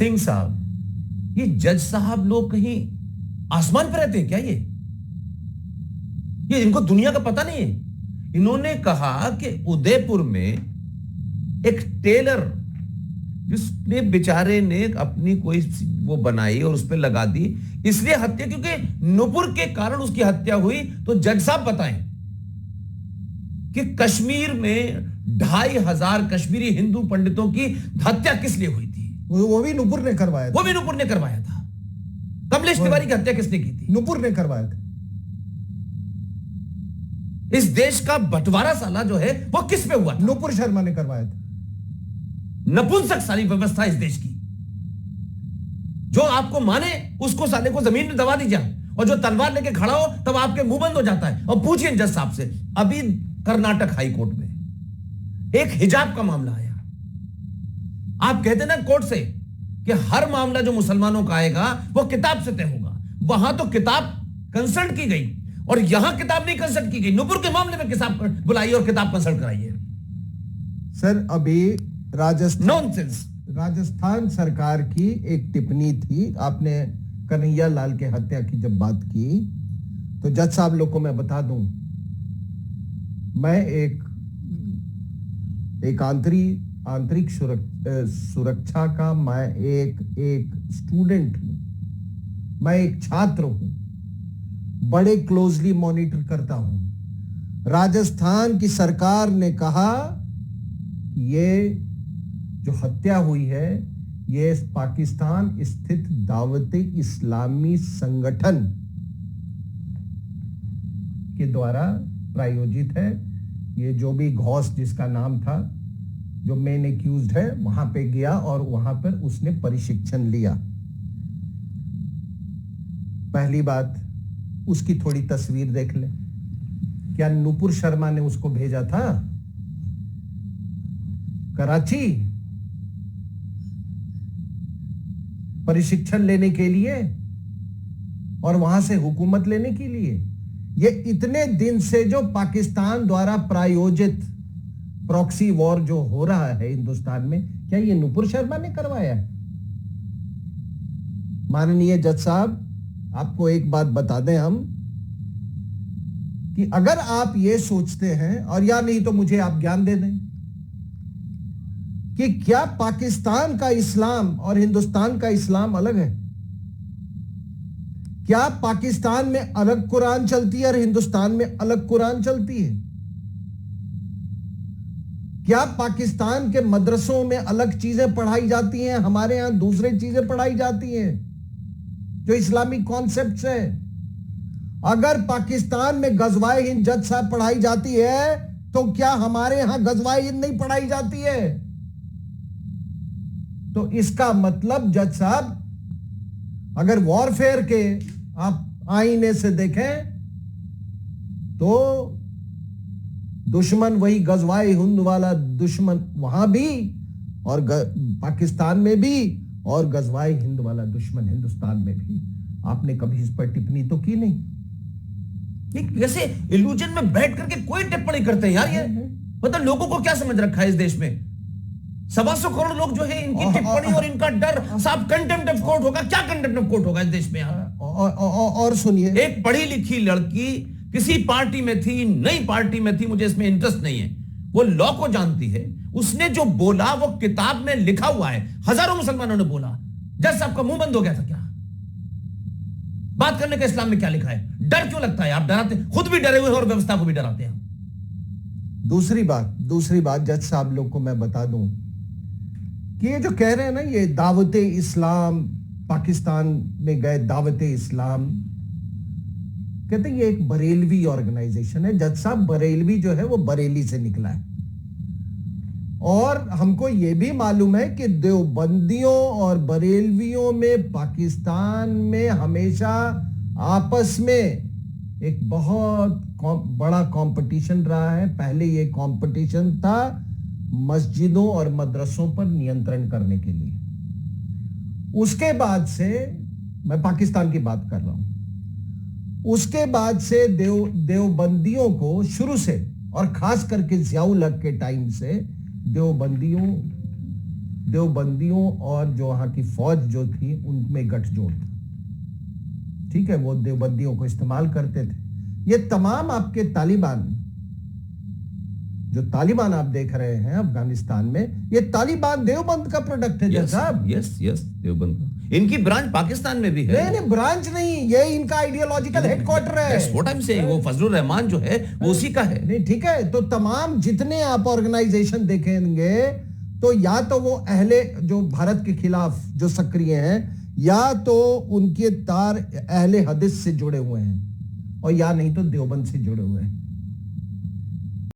सिंह साहब, ये जज साहब लोग कहीं आसमान पर रहते हैं क्या? ये इनको दुनिया का पता नहीं है। इन्होंने कहा कि उदयपुर में एक टेलर, जिसने बेचारे ने अपनी कोई वो बनाई और उस पर लगा दी, इसलिए हत्या, क्योंकि नुपुर के कारण उसकी हत्या हुई। तो जज साहब बताएं कि कश्मीर में 2500 कश्मीरी हिंदू पंडितों की हत्या किस लिए हुई थी? वो भी नुपुर ने करवाया था। वो भी नुपुर ने करवाया था। कमलेश तिवारी की हत्या किसने की थी? नुपुर ने करवाया था। इस देश का बंटवारा साला जो है वो किस पे हुआ था? नुपुर शर्मा ने करवाया था। नपुंसक सारी व्यवस्था इस देश की। जो आपको माने उसको साले को जमीन में दबा दीजिए, और जो तलवार लेके खड़ा हो तब आपके मुंह बंद हो जाता है। और पूछिए जज साहब से, अभी कर्नाटक हाई कोर्ट में एक हिजाब का मामला आया। आप कहते ना कोर्ट से कि हर मामला जो मुसलमानों का आएगा वो किताब से तय होगा, वहां तो किताब कंसल्ट की गई और यहां किताब नहीं कंसल्ट की गई। नुपुर के मामले में किताब बुलाई और किताब कंसल्ट कराई है। सर अभी नॉनसेंस। राजस्थान सरकार की एक टिप्पणी थी, आपने कन्हैया लाल के हत्या की जब बात की, तो जज साहब लोग को मैं बता दूं, मैं एक आंतरिक सुरक्षा का मैं एक स्टूडेंट हूं, मैं एक छात्र हूं, बड़े क्लोजली मॉनिटर करता हूं। राजस्थान की सरकार ने कहा ये जो हत्या हुई है ये पाकिस्तान स्थित दावत इस्लामी संगठन के द्वारा प्रायोजित है। ये जो भी घोष जिसका नाम था, जो मेन एक्यूज्ड है, वहां पे गया और वहां पर उसने प्रशिक्षण लिया। पहली बात, उसकी थोड़ी तस्वीर देख ले। क्या नुपुर शर्मा ने उसको भेजा था कराची प्रशिक्षण लेने के लिए और वहां से हुकूमत लेने के लिए? ये इतने दिन से जो पाकिस्तान द्वारा प्रायोजित प्रॉक्सी वॉर जो हो रहा है हिंदुस्तान में, क्या ये नुपुर शर्मा ने करवाया? माननीय जज साहब, आपको एक बात बता दें हम कि अगर आप ये सोचते हैं, और या नहीं तो मुझे आप ज्ञान दे दें कि क्या पाकिस्तान का इस्लाम और हिंदुस्तान का इस्लाम अलग है? क्या पाकिस्तान में अलग कुरान चलती है और हिंदुस्तान में अलग कुरान चलती है? क्या पाकिस्तान के मदरसों में अलग चीजें पढ़ाई जाती हैं, हमारे यहां दूसरी चीजें पढ़ाई जाती हैं जो इस्लामिक कॉन्सेप्ट्स है? अगर पाकिस्तान में गजवाए हिंद जज साहब पढ़ाई जाती है तो क्या हमारे यहां गजवाए हिंद नहीं पढ़ाई जाती है? तो इसका मतलब जज साहब, अगर वॉरफेयर के आप आईने से देखें तो दुश्मन वही गजवाए हिंद वाला दुश्मन वहां भी और पाकिस्तान में भी, और गजवाए हिंद वाला दुश्मन हिंदुस्तान में भी। आपने कभी इस पर टिप्पणी तो की नहीं। वैसे इल्यूजन में बैठ करके कोई टिप्पणी करते हैं यार, ये मतलब लोगों को क्या समझ रखा है इस देश में? 125 करोड़ लोग जो है, इनकी टिप्पणी और इनका डर, साहब कंटेम्प्ट ऑफ कोर्ट होगा। क्या कंटेम्प्ट ऑफ कोर्ट होगा इस देश में यार? और सुनिए, एक पढ़ी लिखी लड़की किसी पार्टी में थी, नई पार्टी में थी, मुझे इसमें इंटरेस्ट नहीं है, वो लॉ को जानती है, उसने जो बोला वो किताब में लिखा हुआ है, हजारों मुसलमानों ने बोला। जज साहब का मुंह बंद हो गया था क्या? बात करने का इस्लाम में क्या लिखा है? डर क्यों लगता है? आप डराते, खुद भी डरे हुए हैं और व्यवस्था को भी डराते हैं। दूसरी बात जज साहब लोग को मैं बता दूं कि ये जो कह रहे हैं ना, ये दावते इस्लाम, पाकिस्तान में गए दावते इस्लाम, कहते हैं ये एक बरेलवी ऑर्गेनाइजेशन है। जज साहब, बरेलवी जो है वो बरेली से निकला है, और हमको ये भी मालूम है कि देवबंदियों और बरेलवियों में पाकिस्तान में हमेशा आपस में एक बहुत बड़ा कंपटीशन रहा है। पहले ये कंपटीशन था मस्जिदों और मदरसों पर नियंत्रण करने के लिए। उसके बाद से, मैं पाकिस्तान की बात कर रहा हूं, उसके बाद से देवबंदियों को शुरू से, और खास करके जियाउल हक के टाइम से, देवबंदियों और जो वहां की फौज जो थी उनमें गठजोड़ था। ठीक है, वो देवबंदियों को इस्तेमाल करते थे। ये तमाम आपके तालिबान, जो तालिबान आप देख रहे हैं अफगानिस्तान में, ये तालिबान देवबंद का प्रोडक्ट है जज साहब। यस यस, देवबंद इनकी ब्रांच पाकिस्तान में भी है। नहीं नहीं, ब्रांच नहीं, ये इनका आइडियोलॉजिकल हेडक्वार्टर है। That's what I'm saying, वो फजलुर रहमान जो है वो उसी का है। नहीं ठीक है, तो तमाम जितने आप ऑर्गेनाइजेशन देखेंगे तो या तो वो अहले जो भारत के खिलाफ जो सक्रिय हैं, या तो उनके तार अहले हदीस से जुड़े हुए हैं, और या नहीं तो देवबंद से जुड़े हुए हैं।